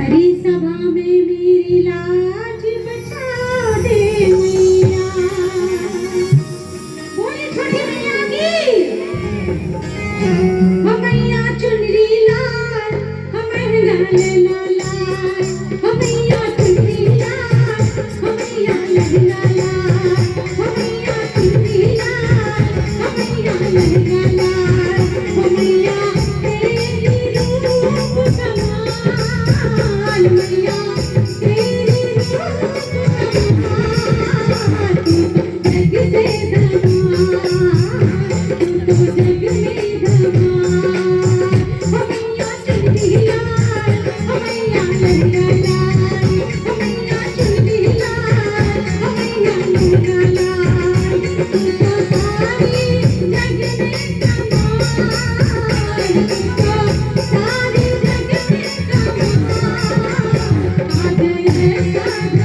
हरी सभा में मेरी लाज बचा दे मैया। बोले छोटी मैया की हो मैया चुनरी लाल हमर लाल लाल हो मैया चुनरी लाल हो मैया लाल लाल हो मैया चुनरी लाल हो मैया लाल लाल हो मैया तेरी रूप कमाल मैया तेरी रूप कमाल जग से धमाल तू तो जग में धमाल हो मैया चुनरी लाल हो मैया लाल लाल हो मैया चुनरी लाल हो मैया लाल लाल तू तो सारी जग में कमाल तू तो सारी जग में कमाल आ गए साधना आ गए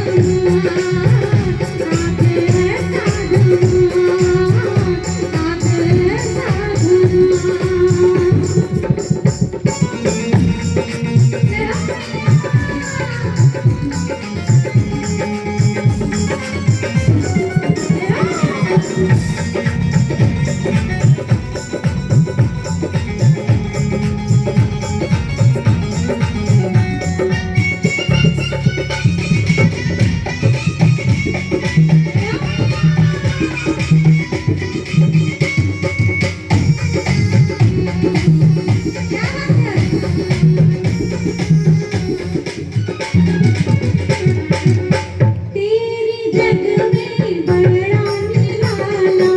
तेरी जग में बड़ा निराला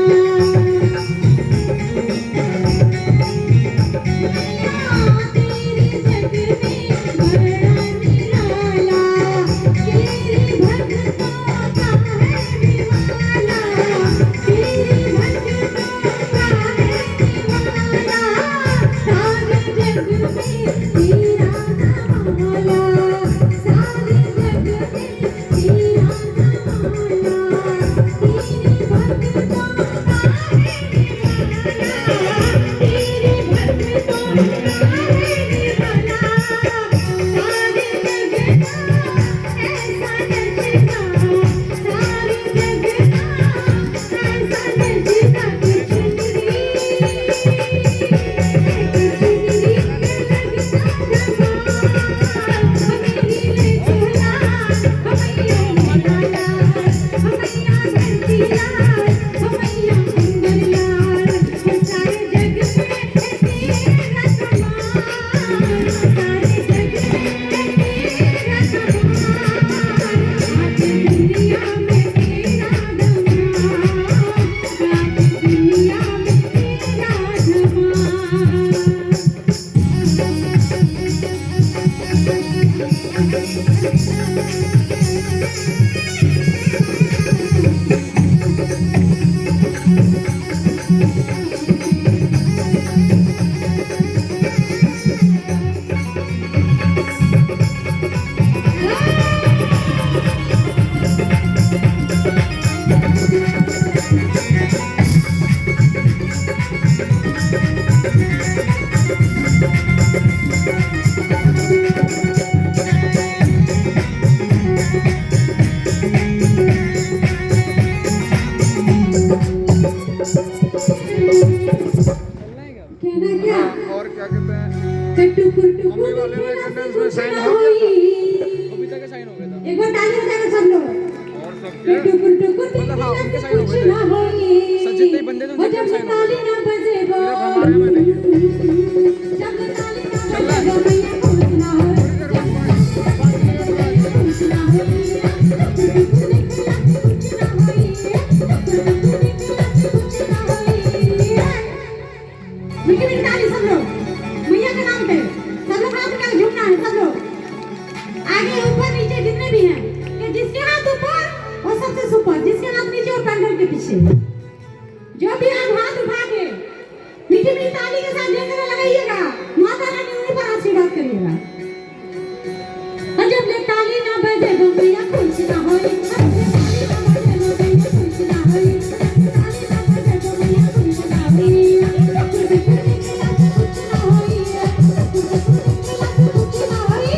तेरी जग में बड़ा निराला तेरी भक्तों का है दीवाना तेरी भक्तों का है दीवाना सारे जग में तेरा कमाला सारे जग में तेरा कमाला तेरी भक्तों का है दीवाना तेरी भक्तों का है दीवाना सारे जग का ऐसा नचता सारे जग का ऐसा नचता चुनरी और क्या कहते हैं मम्मी वाले में अटेंडेंस में साइन हो गया था, अभी तक साइन हो गया था एक बार ताली बजाना सब लोग और सबके टुकुर टुकुर मतलब हाँ, उनके साइन हो कुछ गए ना होई सब जितने बंदे थे उनके जब साइन हो ताली गए ना बजेबो हमारे में नहीं है। जब ताली ना बजेबो मैया कुछ ना होई कुछ ना होई कुछ ना होई मीठी मीठी ताली सब लोग मैया के नाम पे सब लोग हाथ उठा के झूमना है सब लोग आगे ऊपर नीचे जितने भी हैं कि जिसके हाथ ऊपर वो सबसे सुपर जिसके हाथ नीचे और पैंडल के पीछे जो भी आप हाथ उठा के मीठी मीठी ताली के साथ जयकारा लगाइएगा माता रानी उन्हीं पर आशीर्वाद करिएगा और जब ले ताली ना बजे वो मैया खुश ना होई ताली ना बजे वो मैया खुश ना होई ताली ना बजे वो मैया खुश ना होई कुछ ना होई कुछ ना होई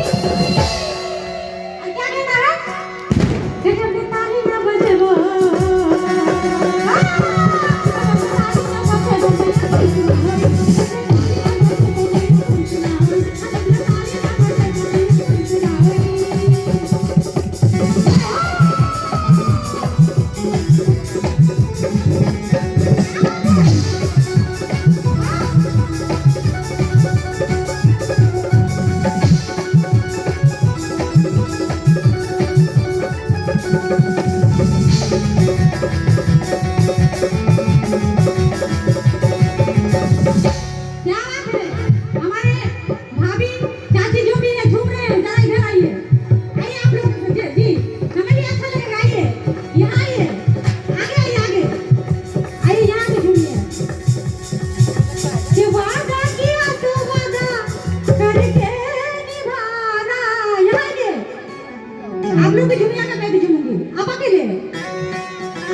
आप लोग भी झूमिएगा, मैं भी झूमूंगी। आप अकेले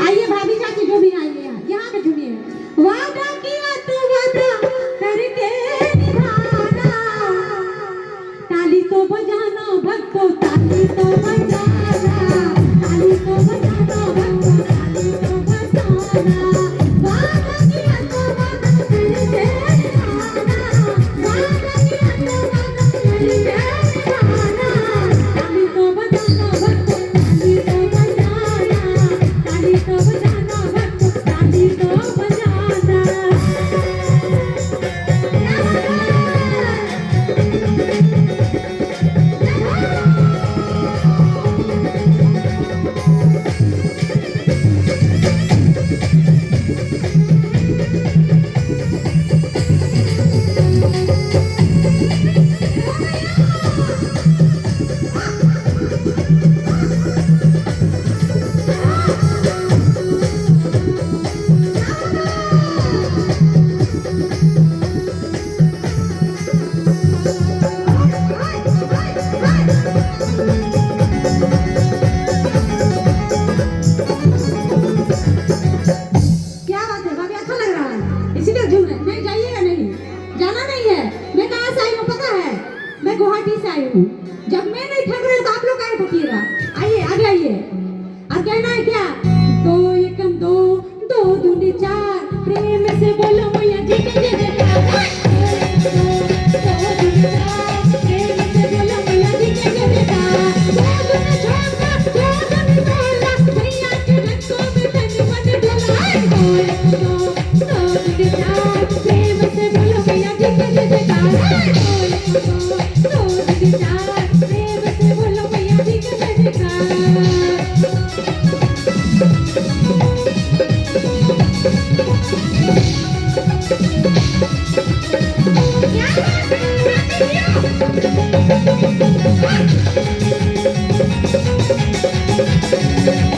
आइए, भाभी चाची जो भी आई हैं यहाँ पे झूमिए। वादा किया तो वादा करके निभाना, ताली तो बजाना भक्तों, ताली तो बजाना, ताली तो बजाना भक्तों, ताली तो बजाना। वादा किया तो वादा करके निभाना, वादा किया तो वादा करके निभाना, ताली तो बजाना भक्तों, ताली तो बजाना, ताली तो बजाना भक्तों, ताली तो बजाना। क्या बात है भाभी, अच्छा लग रहा है इसीलिए झूम रहे हैं। नहीं जाइएगा, नहीं जाना नहीं है। मैं कहाँ से आई हूँ पता है? मैं गुवाहाटी से आई हूँ। जब मैं नहीं ठग रही तो आप लोग काहे ठोकिएगा? आइए आगे आइए। अब कहना है क्या? दो एकम दो, दो दूनी चार, प्रेम से बोलो मैया जी के जयकार। दो दूनी चार, प्रेम से बोलो मैया जी के जयकार। दो दूनी चार, दो दूनी बोला, मैया के रंगों में तन मन डोला। दो दूनी चार, प्रेम से बोलो मैया जी के जयकार। दो दूनी चार, प्रेम से बोलो मैया जी के जयकार।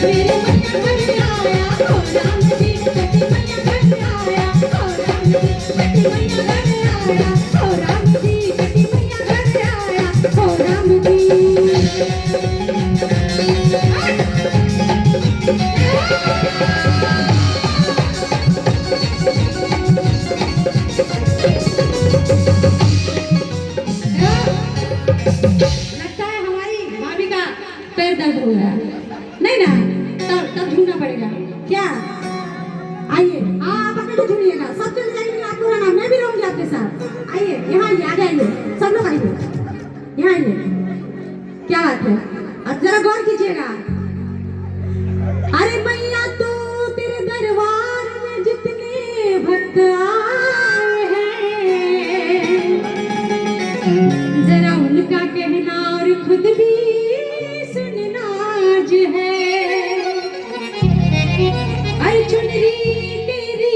मेरे मन घर आया हो राम जी, कटी मैया घर आया हो राम जी, कटी मैया घर आया हो राम जी, कटी मैया घर आया हो राम जी। लगता है हमारी भाभी का पैर दर्द हो गया, नहीं ना? तब झूमना पड़ेगा क्या? आइए आप अकेले झूमिएगा, सब चले जाएंगे, आपको रहना, मैं भी रहूंगी आपके साथ। आइए यहाँ आइए, आगे आइए, सब लोग आइए, यहाँ आइए। क्या बात है? अब जरा गौर कीजिएगा। अरे मैया तो तेरे दरबार में जितने भक्त आए हैं, जरा उनका कहना और खुद भी सुनना आज है। अरे चुनरी तेरी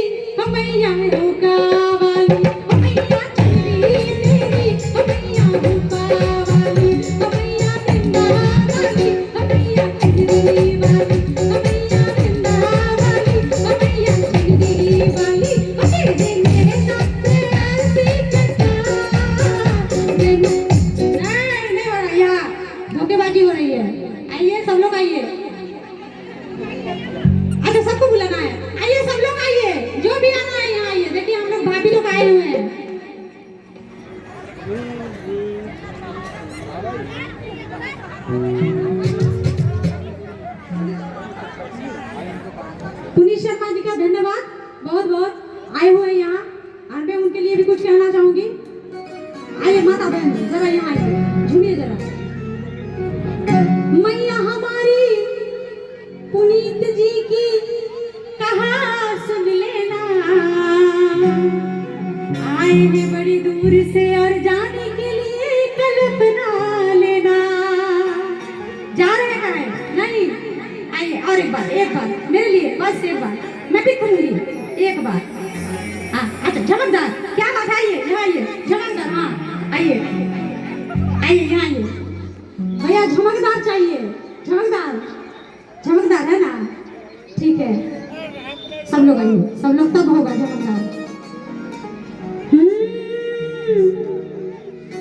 मैया होका वाली, मैया चुनरी तेरी मैया होका वाली, मैया नंदा वाली, मैया चुनरी वाली, मैया नंदा वाली, मैया चुनरी वाली। तेरे मेरे साथ ऐसी कथा नहीं हो रहा, यहाँ धोखेबाजी हो रही है। आइए सब लोग आइए। अच्छा सबको बुलाना है, आइए सब लोग आइए, जो भी आना है यहाँ आइए। देखिए हम लोग भाभी लोग आए हुए हैं। पुनीत शर्मा जी का धन्यवाद बहुत बहुत, आए हुए हैं यहाँ, और मैं उनके लिए भी कुछ कहना चाहूंगी। आइए माता बहन जरा यहाँ आइए, झूमिए जरा। मैया हमारी पुनीत जी की कहा सुन लेना, आए हैं बड़ी दूर से और जाने के लिए कल्पना लेना। जा रहे हैं नहीं? आइए और एक बार मेरे लिए, बस एक बार मैं भी खुलूंगी एक बार। हाँ अच्छा झमकदार, क्या बात है? आइए यहाँ आइए, झमकदार। हाँ आइए आइए यहाँ आइए भैया, झमकदार चाहिए, झमकदार है ना? ठीक है सब लोग आइए, सब लोग तब होगा झमकदार।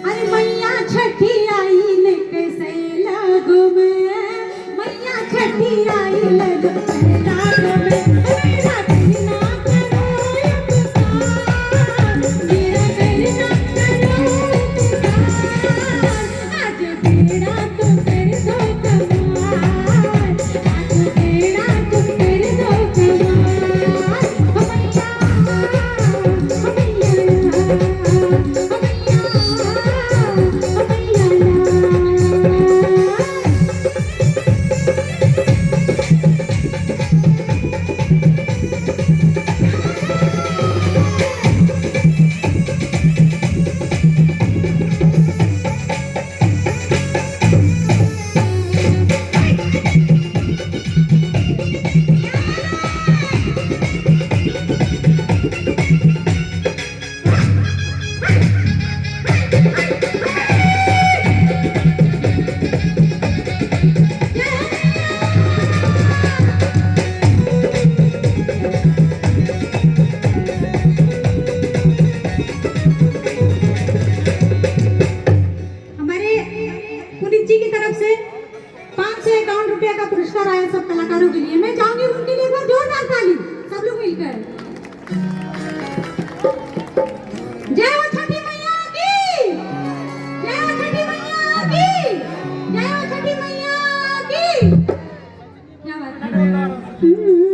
अरे मैया छठी आई कैसे लगो मैं, रातों में मेरा कहना करो उपकार, मेरा कहना करो उपकार, आज बेड़ा तुम कर दो कमाल, आज बेड़ा तुम कर दो कमाल, हमैया हमारे पुनीत जी की तरफ से 551 रुपया का पुरस्कार आया सब कलाकारों के लिए। मैं चाहूंगी उनके लिए एक बार जोरदार ताली सब लोग मिलकर। जय हो छठी मैया की, जय हो छठी मैया की, जय हो छठी मैया की। क्या बात है।